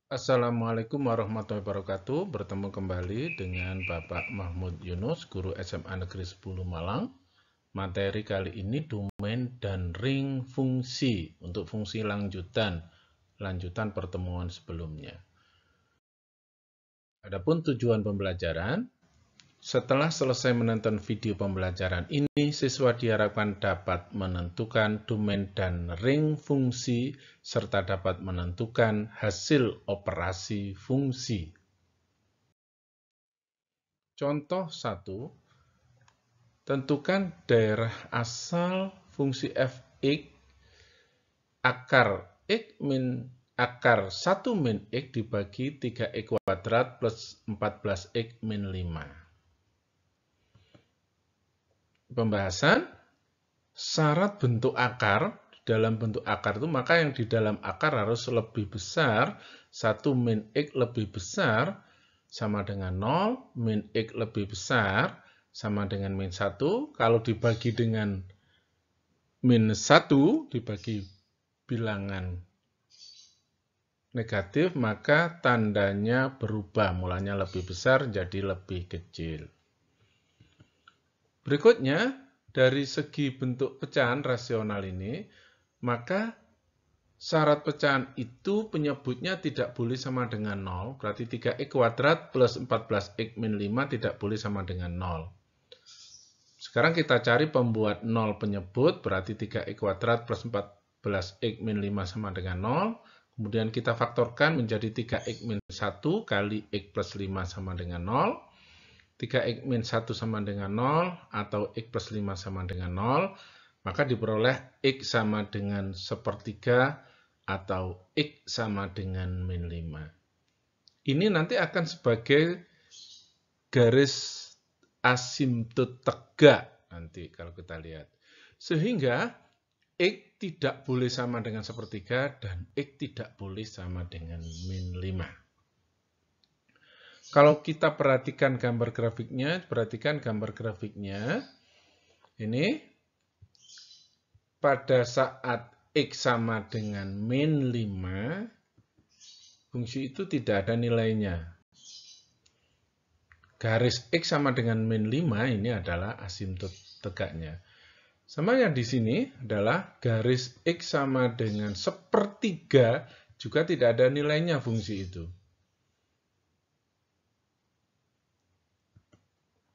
Assalamualaikum warahmatullahi wabarakatuh. Bertemu kembali dengan Bapak Mahmud Yunus, Guru SMA Negeri 10 Malang. Materi kali ini domain dan ring fungsi untuk fungsi lanjutan pertemuan sebelumnya. Adapun tujuan pembelajaran, setelah selesai menonton video pembelajaran ini, siswa diharapkan dapat menentukan domain dan ring fungsi serta dapat menentukan hasil operasi fungsi. Contoh 1, tentukan daerah asal fungsi f(x) akar 1 min x dibagi 3x kuadrat plus 14x min 5. Pembahasan, syarat bentuk akar. Dalam bentuk akar itu maka yang di dalam akar harus lebih besar, 1 min x lebih besar sama dengan 0, min x lebih besar sama dengan min 1. Kalau dibagi dengan min 1, dibagi bilangan negatif, maka tandanya berubah, mulanya lebih besar jadi lebih kecil. Berikutnya, dari segi bentuk pecahan rasional ini, maka syarat pecahan itu penyebutnya tidak boleh sama dengan 0, berarti 3x kuadrat plus 14x min 5 tidak boleh sama dengan 0. Sekarang kita cari pembuat 0 penyebut, berarti 3x kuadrat plus 14x min 5 sama dengan 0. Kemudian kita faktorkan menjadi 3x min 1 kali x plus 5 sama dengan 0. 3x min 1 sama dengan 0 atau x plus 5 sama dengan 0. Maka diperoleh x sama dengan sepertiga atau x sama dengan min 5. Ini nanti akan sebagai garis asimtot tegak nanti kalau kita lihat. Sehingga x tidak boleh sama dengan sepertiga dan x tidak boleh sama dengan min 5. Kalau kita perhatikan gambar grafiknya, ini pada saat x sama dengan min 5, fungsi itu tidak ada nilainya. Garis x sama dengan min 5 ini adalah asimtot tegaknya. Sama yang di sini adalah garis x sama dengan sepertiga, juga tidak ada nilainya fungsi itu.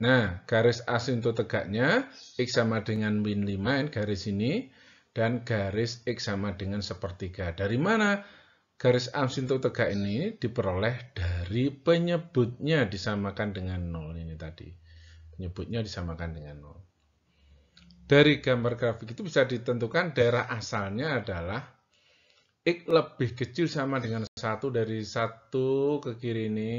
Nah, garis asimtot tegaknya x sama dengan min 5, garis ini, dan garis x sama dengan sepertiga. Dari mana garis asimtot tegak ini? Diperoleh dari penyebutnya disamakan dengan 0 ini tadi. Penyebutnya disamakan dengan 0. Dari gambar grafik itu bisa ditentukan daerah asalnya adalah x lebih kecil sama dengan 1, dari 1 ke kiri ini.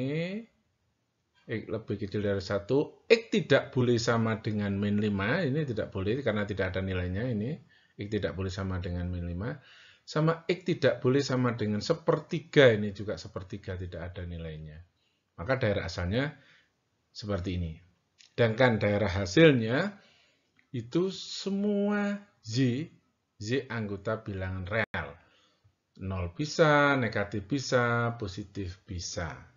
X lebih kecil dari 1, x tidak boleh sama dengan min 5, ini tidak boleh karena tidak ada nilainya ini. X tidak boleh sama dengan min 5. Sama x tidak boleh sama dengan sepertiga, ini juga sepertiga tidak ada nilainya. Maka daerah asalnya seperti ini. Sedangkan daerah hasilnya itu semua z anggota bilangan real. 0 bisa, negatif bisa, positif bisa.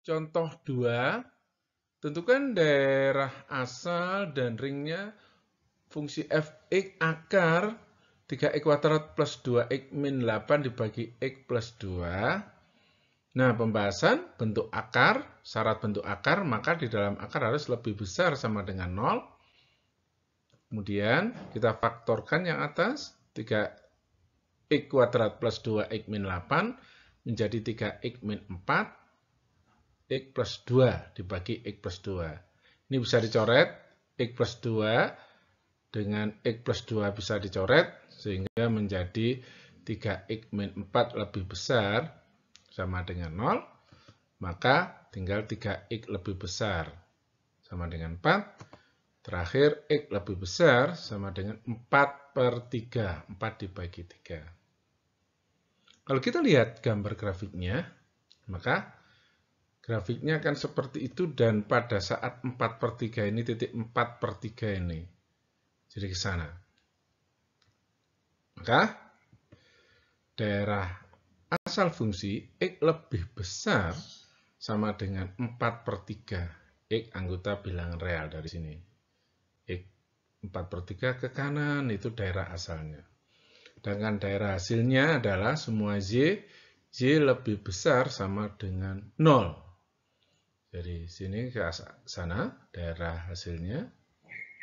Contoh 2, tentukan daerah asal dan ringnya fungsi f(x) akar 3x kuadrat plus 2x min 8 dibagi x plus 2. Nah, pembahasan bentuk akar, syarat bentuk akar, maka di dalam akar harus lebih besar sama dengan 0. Kemudian kita faktorkan yang atas, 3x kuadrat plus 2x min 8 menjadi 3x min 4, x plus 2 dibagi x plus 2. Ini bisa dicoret, x plus 2 dengan x plus 2 bisa dicoret, sehingga menjadi 3x min 4 lebih besar sama dengan 0, maka tinggal 3x lebih besar sama dengan 4, terakhir x lebih besar sama dengan 4/3, 4 dibagi 3. Kalau kita lihat gambar grafiknya, maka grafiknya akan seperti itu, dan pada saat 4/3 ini, titik 4/3 ini, jadi ke sana. Maka daerah asal fungsi X lebih besar sama dengan 4/3. X anggota bilangan real dari sini. X 4/3 ke kanan itu daerah asalnya. Sedangkan daerah hasilnya adalah semua Y lebih besar sama dengan 0. Jadi sini ke sana daerah hasilnya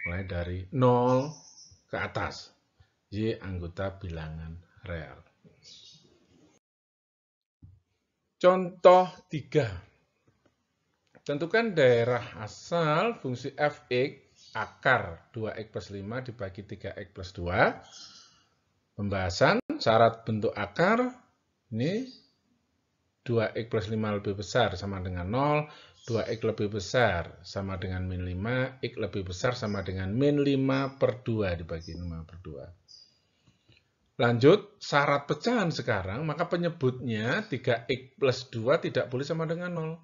mulai dari 0 ke atas. Y anggota bilangan real. Contoh 3. Tentukan daerah asal fungsi f(x) akar 2x plus 5 dibagi 3x plus 2. Pembahasan syarat bentuk akar. Ini 2x plus 5 lebih besar sama dengan 0. 2x lebih besar sama dengan min 5. X lebih besar sama dengan min 5/2 dibagi 5/2. Lanjut, syarat pecahan sekarang, maka penyebutnya 3x plus 2 tidak boleh sama dengan 0.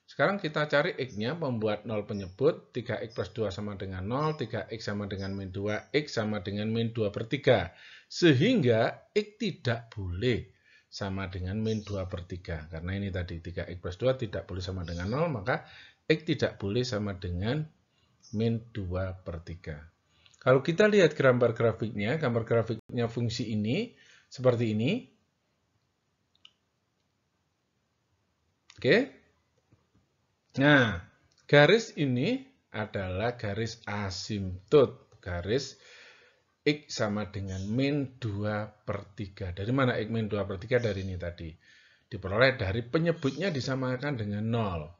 Sekarang kita cari x-nya, membuat 0 penyebut, 3x plus 2 sama dengan 0, 3x sama dengan min 2, x sama dengan min 2/3. Sehingga x tidak boleh sama dengan min 2/3. Karena ini tadi 3x plus 2 tidak boleh sama dengan 0, maka x tidak boleh sama dengan min 2/3. Kalau kita lihat gambar grafiknya fungsi ini seperti ini. Oke. Nah, garis ini adalah garis asimtot. Garis X sama dengan min 2/3. Dari mana X min 2/3? Dari ini tadi. Diperoleh dari penyebutnya disamakan dengan 0.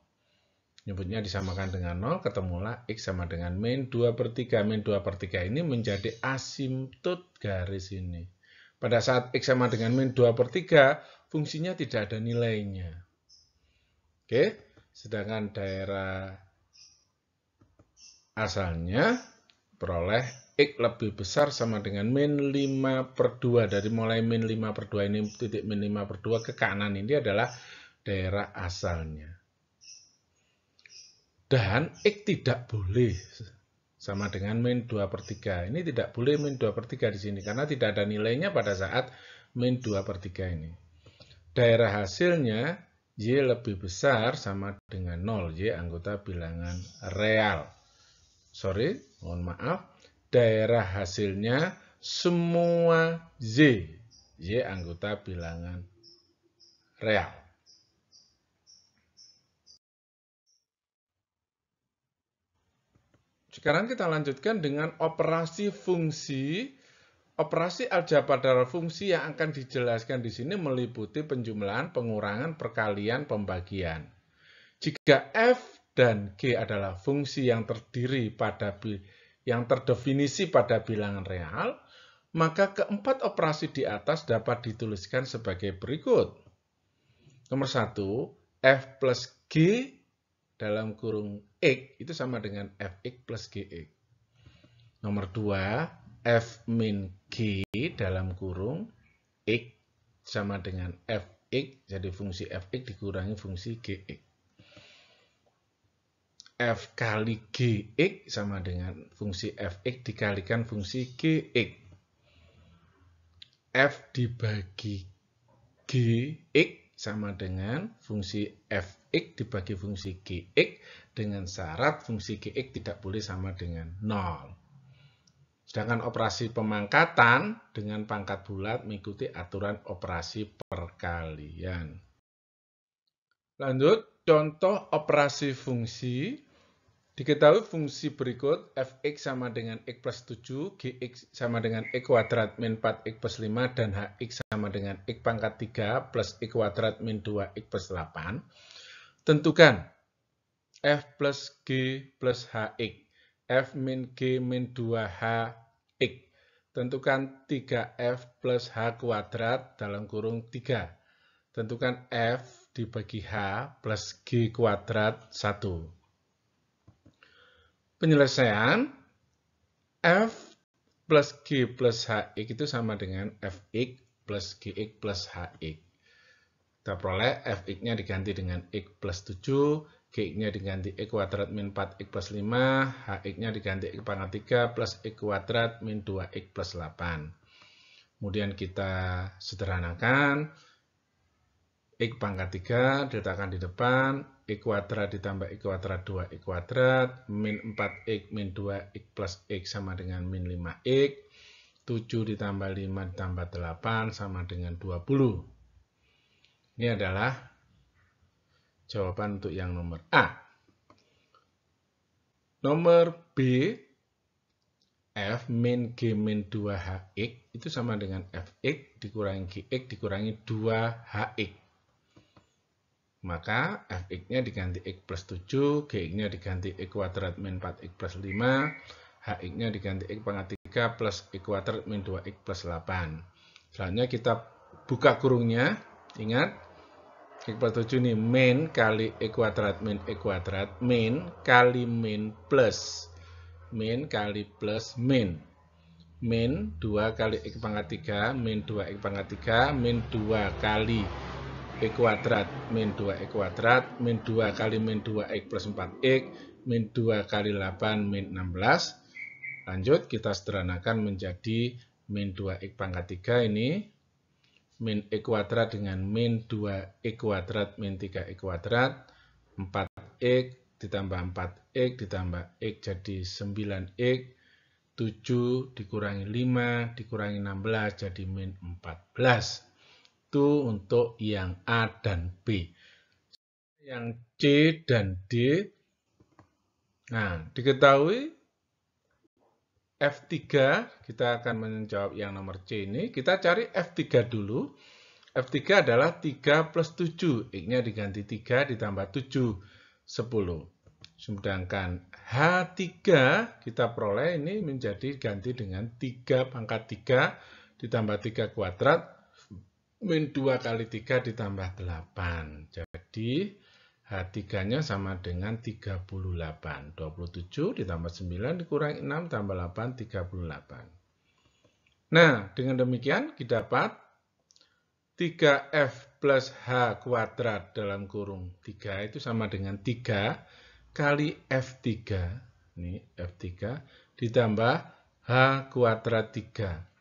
Penyebutnya disamakan dengan 0, ketemulah X sama dengan min 2/3. Min 2/3 ini menjadi asimtot garis ini. Pada saat X sama dengan min 2/3, fungsinya tidak ada nilainya. Oke, sedangkan daerah asalnya peroleh X lebih besar sama dengan min 5/2. Dari mulai min 5/2 ini, titik min 5/2 ke kanan ini adalah daerah asalnya. Dan X tidak boleh sama dengan min 2/3. Ini tidak boleh min 2/3 di sini, karena tidak ada nilainya pada saat min 2/3 ini. Daerah hasilnya, Y lebih besar sama dengan 0. Y anggota bilangan real. Mohon maaf. Daerah hasilnya semua Y. Y anggota bilangan real. Sekarang kita lanjutkan dengan operasi fungsi. Operasi aljabar dalam fungsi yang akan dijelaskan di sini meliputi penjumlahan, pengurangan, perkalian, pembagian. Jika f dan g adalah fungsi yang terdefinisi pada bilangan real, maka keempat operasi di atas dapat dituliskan sebagai berikut. Nomor 1, f plus g dalam kurung X itu sama dengan fx plus gx. Nomor 2, f min g dalam kurung X sama dengan fx, jadi fungsi fx dikurangi fungsi gx. F kali gx sama dengan fungsi fx dikalikan fungsi gx. F dibagi gx sama dengan fungsi fx dibagi fungsi gx dengan syarat fungsi gx tidak boleh sama dengan 0. Sedangkan operasi pemangkatan dengan pangkat bulat mengikuti aturan operasi perkalian. Lanjut, contoh operasi fungsi. Diketahui fungsi berikut, fx sama dengan x plus 7, gx sama dengan x kuadrat min 4x plus 5, dan hx sama dengan x pangkat 3 plus x kuadrat min 2x plus 8. Tentukan f plus g plus hx, f min g min 2hx. Tentukan 3f plus h kuadrat dalam kurung 3. Tentukan f dibagi h plus g kuadrat 1. Penyelesaian f plus g plus hx itu sama dengan fx plus gx plus hx. Kita peroleh fx-nya diganti dengan x plus 7, gx-nya diganti x kuadrat min 4x plus 5, hx-nya diganti x pangkat 3 plus x kuadrat min 2x plus 8. Kemudian kita sederhanakan, X pangkat 3 diletakkan di depan, X kuadrat ditambah X kuadrat 2X kuadrat, min 4X min 2X plus X sama dengan min 5X, 7 ditambah 5 ditambah 8 sama dengan 20. Ini adalah jawaban untuk yang nomor A. Nomor B, F min G min 2HX itu sama dengan Fx dikurangi Gx dikurangi 2HX. Maka Fx-nya diganti X plus 7, Gx-nya diganti X kuadrat min 4X plus 5, Hx-nya diganti X pangkat 3 plus X kuadrat min 2X plus 8. Selanjutnya kita buka kurungnya, ingat, X plus 7 ini min kali X kuadrat min X kuadrat, min kali min plus, min kali plus min. Min 2 kali X pangkat 3, min 2X pangkat 3, min 2 kali X kuadrat min 2X kuadrat, min 2 kali min 2X plus 4X, min 2 kali 8 min 16. Lanjut kita sederhanakan menjadi min 2X pangkat 3 ini, min X kuadrat dengan min 2X kuadrat min 3X kuadrat, 4X ditambah 4X ditambah X jadi 9X, 7 dikurangi 5 dikurangi 16 jadi min 14. Itu untuk yang A dan B. Yang C dan D, nah diketahui F3, kita akan menjawab yang nomor C ini. Kita cari F3 dulu. F3 adalah 3 plus 7. X-nya diganti 3 ditambah 7, 10. Sedangkan H3 kita peroleh ini menjadi ganti dengan 3 pangkat 3 ditambah 3 kuadrat, min 2 kali 3 ditambah 8. Jadi H3-nya sama dengan 38. 27 ditambah 9 dikurangi 6 tambah 8, 38. Nah, dengan demikian kita dapat 3F plus H kuadrat dalam kurung 3 itu sama dengan 3 kali F3. Ini F3 ditambah H kuadrat 3.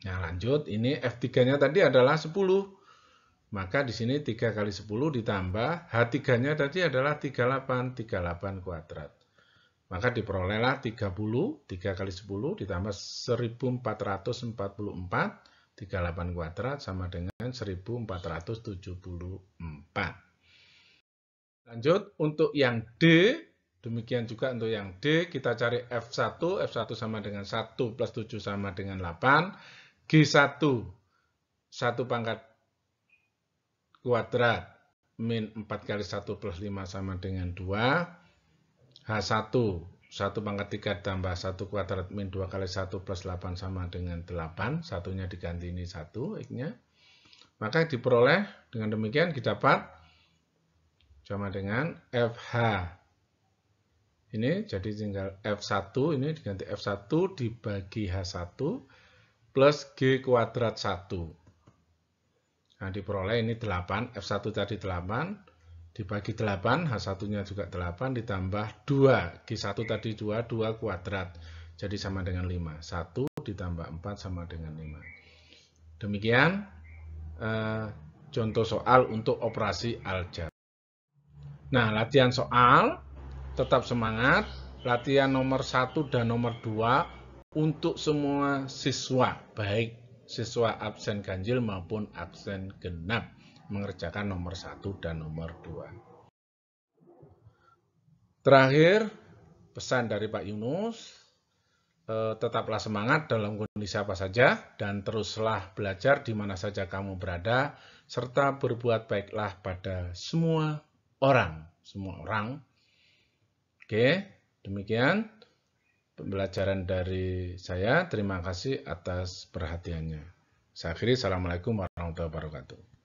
Nah, lanjut, ini F3-nya tadi adalah 10. Maka di sini 3 kali 10 ditambah H3-nya tadi adalah 38, 38 kuadrat. Maka diperolehlah 30, 3 kali 10 ditambah 1444, 38 kuadrat sama dengan 1474. Lanjut, untuk yang D, demikian juga untuk yang D, kita cari F1, F1 sama dengan 1 plus 7 sama dengan 8, G1, 1 pangkat kuadrat, min 4 kali 1 plus 5 sama dengan 2, H1, 1 pangkat 3 tambah 1 kuadrat, min 2 kali 1 plus 8 sama dengan 8, satunya diganti ini 1, X-nya. Maka diperoleh dengan demikian kita dapat sama dengan FH. Ini jadi tinggal F1 ini diganti F1 dibagi H1 plus G kuadrat 1. Nah, diperoleh ini 8, F1 tadi 8, dibagi 8, H1-nya juga 8, ditambah 2, G1 tadi 2, 2 kuadrat. Jadi sama dengan 5, 1 ditambah 4 sama dengan 5. Demikian contoh soal untuk operasi aljabar. Nah, latihan soal, tetap semangat, latihan nomor 1 dan nomor 2 untuk semua siswa, baik siswa absen ganjil maupun absen genap, mengerjakan nomor 1 dan nomor 2. Terakhir, pesan dari Pak Yunus, tetaplah semangat dalam kondisi apa saja, dan teruslah belajar di mana saja kamu berada, serta berbuat baiklah pada semua orang. Oke, demikian pembelajaran dari saya. Terima kasih atas perhatiannya. Saya akhiri, assalamualaikum warahmatullahi wabarakatuh.